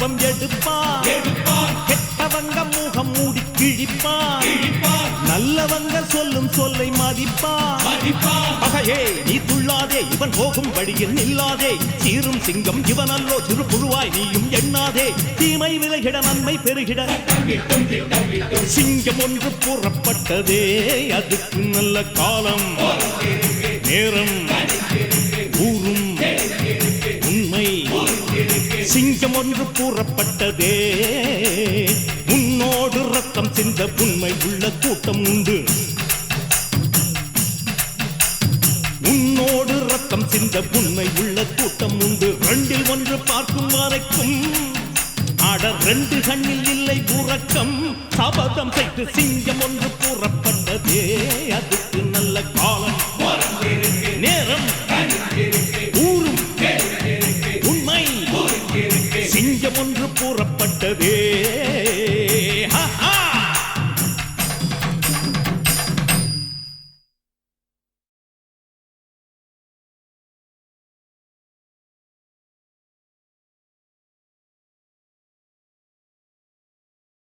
ரூபம் எடுப்பான். கெட்டவங்க முகம் மூடி கிழிப்பான். நல்லவங்க சொல்லும் சொல்லை மதிப்பான். பகையே நீ துள்ளாதே, இவன் போகும் வழியில் நில்லாதே. சீரும் சிங்கம் இவன் அல்லோ, சிறு புழுவாய் நீயும் எண்ணாதே. தீமை விலகிட நன்மை பெருகிட சிங்கம் ஒன்று புறப்பட்டதே. அதுக்கு நல்ல காலம் நேரம் ஊரும் உண்மை. சிங்கம் ஒன்று கூறப்பட்டதே. உன்னோடு ரத்தம் சிந்த உண்மை உள்ள கூட்டம் உண்டு. உன்னோடு ரத்தம் சிந்த உண்மை உள்ள கூட்டம் உண்டு. ரெண்டில் ஒன்று பார்க்கும் வரைக்கும் ஆட ரெண்டு கண்ணில் இல்லை உறக்கம். சபதம் செய்து சிங்கம் ஒன்று கூறப்பட்டதே. அதுக்கு நல்ல காலம் நேரம் ஊரும் உண்மை. சிங்கம் ஒன்று கூறப்பட்டதே.